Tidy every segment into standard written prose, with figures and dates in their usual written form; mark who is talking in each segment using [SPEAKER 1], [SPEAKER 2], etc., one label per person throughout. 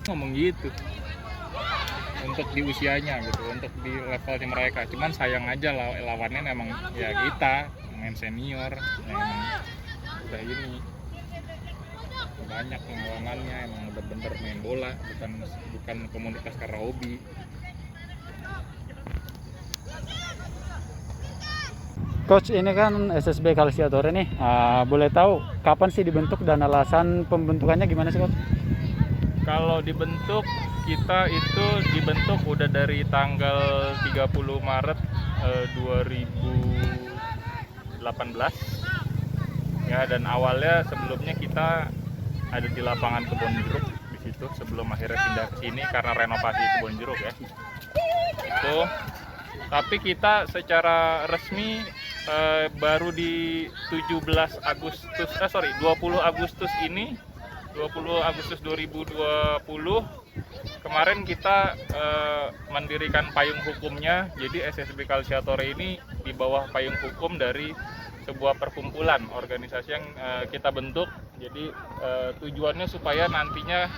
[SPEAKER 1] ngomong gitu untuk di usianya gitu, untuk di levelnya mereka. Cuman sayang aja lawannya emang ya kita main senior, emang udah ini banyak pengalamannya, emang udah bener main bola, bukan komunitas karena hobi.
[SPEAKER 2] Coach, ini kan SSB Calciatore nih, boleh tahu kapan sih dibentuk dan alasan pembentukannya gimana sih, Coach?
[SPEAKER 1] Kalau dibentuk, kita itu dibentuk udah dari tanggal 30 Maret 2018 ya, dan awalnya sebelumnya kita ada di lapangan Kebon Jeruk di situ sebelum akhirnya pindah ke sini karena renovasi Kebon Jeruk ya. Itu tapi kita secara resmi baru di 20 Agustus ini 20 Agustus 2020 kemarin kita mendirikan payung hukumnya. Jadi SSB Calciatore ini di bawah payung hukum dari sebuah perkumpulan organisasi yang kita bentuk. Jadi tujuannya supaya nantinya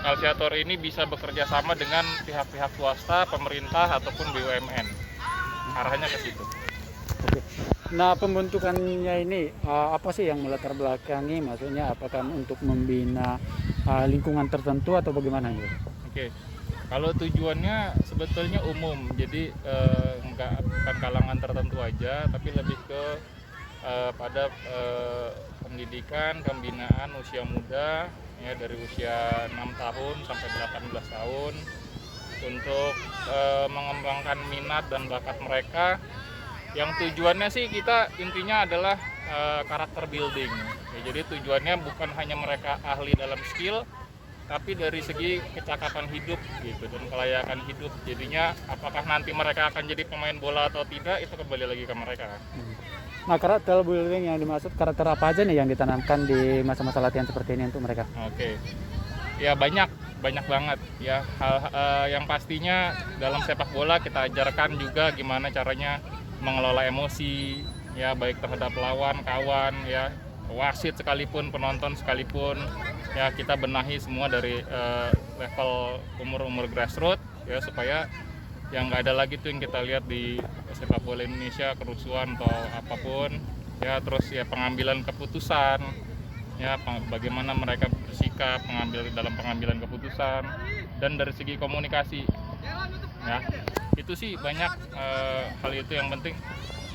[SPEAKER 1] Calciatore ini bisa bekerja sama dengan pihak-pihak swasta, pemerintah ataupun BUMN. Arahnya ke situ.
[SPEAKER 2] Oke. Nah, pembentukannya ini apa sih yang melatar belakangi? Maksudnya apakah untuk membina lingkungan tertentu atau bagaimana gitu?
[SPEAKER 1] Oke. Kalau tujuannya sebetulnya umum, jadi bukan kalangan tertentu aja, tapi lebih ke pada pendidikan, pembinaan usia muda ya, dari usia 6 tahun sampai 18 tahun untuk mengembangkan minat dan bakat mereka. Yang tujuannya sih kita intinya adalah karakter building ya, jadi tujuannya bukan hanya mereka ahli dalam skill, tapi dari segi kecakapan hidup gitu dan kelayakan hidup. Jadinya apakah nanti mereka akan jadi pemain bola atau tidak, itu kembali lagi ke mereka.
[SPEAKER 2] Nah, karakter building yang dimaksud karakter apa aja nih yang ditanamkan di masa-masa latihan seperti ini untuk mereka?
[SPEAKER 1] Oke. Ya banyak banget ya. Yang pastinya dalam sepak bola kita ajarkan juga gimana caranya mengelola emosi ya, baik terhadap lawan, kawan ya, wasit sekalipun, penonton sekalipun ya, kita benahi semua dari level umur grassroots ya, supaya yang nggak ada lagi tuh yang kita lihat di sepak bola Indonesia, kerusuhan atau apapun ya. Terus ya pengambilan keputusan ya, bagaimana mereka bersikap dalam pengambilan keputusan, dan dari segi komunikasi ya, itu sih banyak hal itu. Yang penting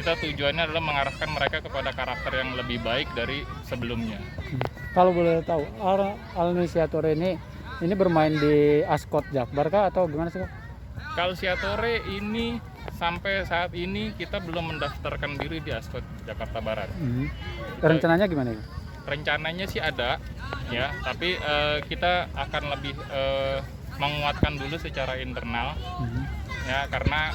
[SPEAKER 1] kita tujuannya adalah mengarahkan mereka kepada karakter yang lebih baik dari sebelumnya.
[SPEAKER 2] Kalau boleh tahu, Calciatore ini bermain di Ascot Jakbar kah atau gimana sih, Kak?
[SPEAKER 1] Calciatore ini sampai saat ini kita belum mendaftarkan diri di Ascot Jakarta Barat.
[SPEAKER 2] Rencananya gimana ya?
[SPEAKER 1] Rencananya sih ada ya, tapi kita akan lebih menguatkan dulu secara internal ya, karena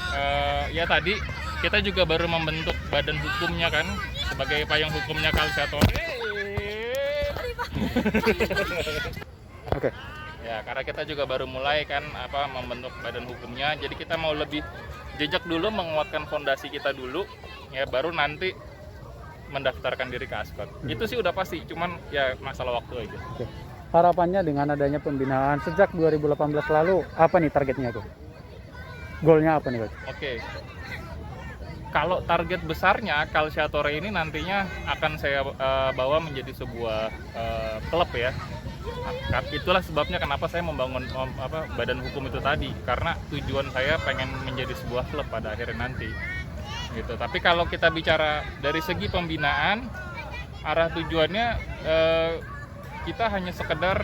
[SPEAKER 1] ya tadi kita juga baru membentuk badan hukumnya kan, sebagai payung hukumnya Calciatore.
[SPEAKER 2] Oke.
[SPEAKER 1] Ya, karena kita juga baru mulai kan membentuk badan hukumnya. Jadi kita mau lebih jejak dulu, menguatkan fondasi kita dulu ya, baru nanti mendaftarkan diri ke Ascot. Itu sih udah pasti, cuman ya masalah waktu aja.
[SPEAKER 2] Oke. Harapannya dengan adanya pembinaan sejak 2018 lalu, apa nih targetnya tuh? Goalnya apa nih, Coach?
[SPEAKER 1] Oke. Kalau target besarnya Calciatore ini nantinya akan saya bawa menjadi sebuah klub ya. Nah, itulah sebabnya kenapa saya membangun badan hukum itu tadi, karena tujuan saya pengen menjadi sebuah klub pada akhirnya nanti gitu. Tapi kalau kita bicara dari segi pembinaan, arah tujuannya kita hanya sekedar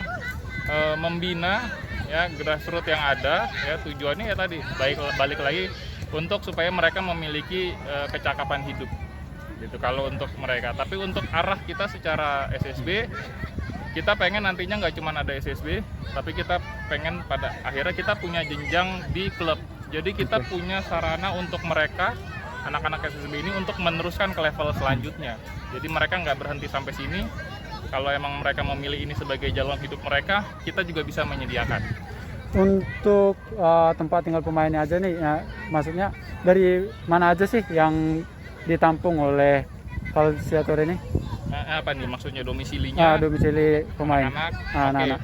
[SPEAKER 1] membina ya grassroots yang ada ya. Tujuannya ya tadi balik lagi untuk supaya mereka memiliki kecakapan hidup gitu kalau untuk mereka. Tapi untuk arah kita secara SSB, kita pengen nantinya nggak cuma ada SSB, tapi kita pengen pada akhirnya kita punya jenjang di klub. Jadi kita punya sarana untuk mereka, anak-anak SSB ini, untuk meneruskan ke level selanjutnya. Jadi mereka nggak berhenti sampai sini. Kalau emang mereka memilih ini sebagai jalan hidup mereka, kita juga bisa menyediakan.
[SPEAKER 2] Untuk tempat tinggal pemainnya aja nih, ya, maksudnya dari mana aja sih yang ditampung oleh Calciatore ini?
[SPEAKER 1] Apa nih maksudnya domisilinya?
[SPEAKER 2] Domisili pemain.
[SPEAKER 1] Anak-anak.
[SPEAKER 2] Anak-anak.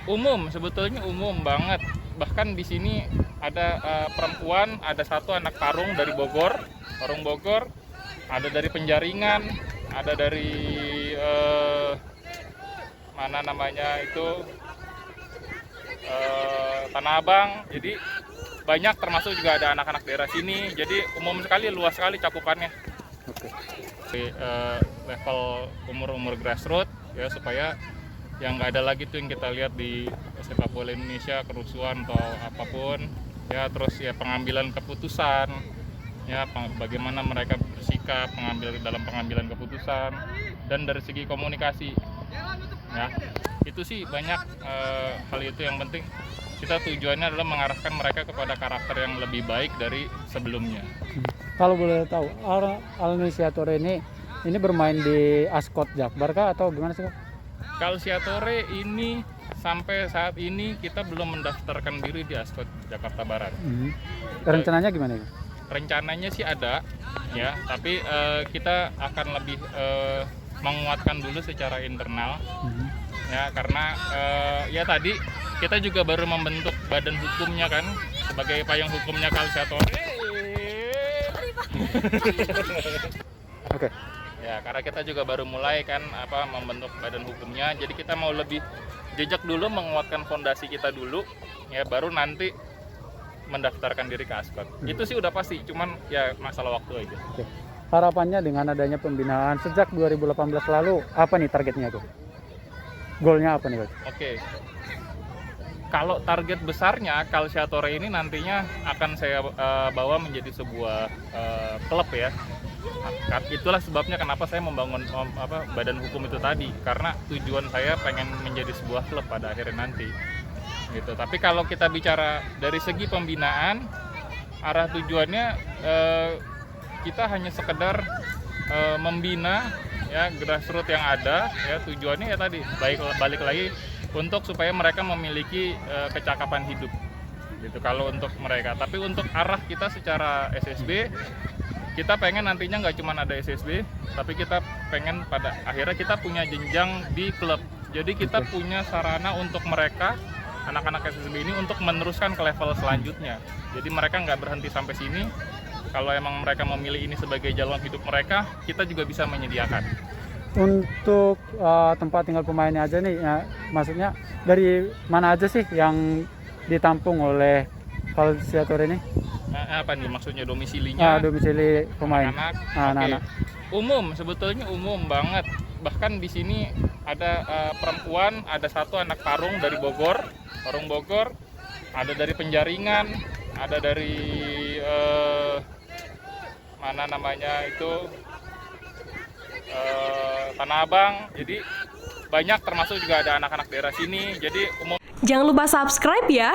[SPEAKER 1] Umum, sebetulnya umum banget. Bahkan di sini ada perempuan, ada satu anak tarung dari Bogor, Parung Bogor, ada dari Penjaringan, ada dari mana namanya itu Tanah Abang. Jadi banyak, termasuk juga ada anak-anak daerah sini. Jadi umum sekali, luas sekali cakupannya.
[SPEAKER 2] Oke.
[SPEAKER 1] Di level umur-umur grassroots ya, supaya yang nggak ada lagi tuh yang kita lihat di sepak bola Indonesia, kerusuhan atau apapun ya. Terus ya pengambilan keputusan ya, bagaimana mereka bersikap dalam pengambilan keputusan, dan dari segi komunikasi ya, itu sih banyak hal itu yang penting. Kita tujuannya adalah mengarahkan mereka kepada karakter yang lebih baik dari sebelumnya.
[SPEAKER 2] Kalau boleh tahu, Al-Inisiator ini bermain di Ascot Jakbar kah atau gimana sih, Kak?
[SPEAKER 1] Calciatore ini sampai saat ini kita belum mendaftarkan diri di Ascot Jakarta Barat.
[SPEAKER 2] Rencananya gimana ya?
[SPEAKER 1] Rencananya sih ada ya, tapi kita akan lebih menguatkan dulu secara internal ya, karena ya tadi kita juga baru membentuk badan hukumnya kan, sebagai payung hukumnya Calciatore.
[SPEAKER 2] Oke.
[SPEAKER 1] Ya, karena kita juga baru mulai kan membentuk badan hukumnya. Jadi kita mau lebih jejak dulu, menguatkan fondasi kita dulu ya, baru nanti mendaftarkan diri ke Ascot. Itu sih udah pasti, cuman ya masalah waktu aja.
[SPEAKER 2] Oke. Harapannya dengan adanya pembinaan sejak 2018 lalu, apa nih targetnya tuh? Goalnya apa nih, Coach?
[SPEAKER 1] Oke. Kalau target besarnya Calciatore ini nantinya akan saya bawa menjadi sebuah klub ya. Itulah sebabnya kenapa saya membangun badan hukum itu tadi, karena tujuan saya pengen menjadi sebuah klub pada akhirnya nanti gitu. Tapi kalau kita bicara dari segi pembinaan, arah tujuannya kita hanya sekedar membina ya grassroots yang ada ya. Tujuannya ya tadi balik lagi untuk supaya mereka memiliki kecakapan hidup gitu kalau untuk mereka. Tapi untuk arah kita secara SSB, kita pengen nantinya nggak cuma ada SSB, tapi kita pengen pada akhirnya kita punya jenjang di klub. Jadi kita punya sarana untuk mereka, anak-anak SSB ini, untuk meneruskan ke level selanjutnya. Jadi mereka nggak berhenti sampai sini. Kalau emang mereka memilih ini sebagai jalan hidup mereka, kita juga bisa menyediakan.
[SPEAKER 2] Untuk tempat tinggal pemainnya aja nih, ya, maksudnya dari mana aja sih yang ditampung oleh Calciatore ini?
[SPEAKER 1] Apa nih maksudnya domisilinya?
[SPEAKER 2] Domisili pemain.
[SPEAKER 1] Anak-anak. Umum, sebetulnya umum banget. Bahkan di sini ada perempuan, ada satu anak tarung dari Bogor, Parung Bogor, ada dari Penjaringan, ada dari mana namanya itu Tanah Abang. Jadi banyak, termasuk juga ada anak-anak daerah sini. Jadi umum.
[SPEAKER 3] Jangan lupa subscribe ya.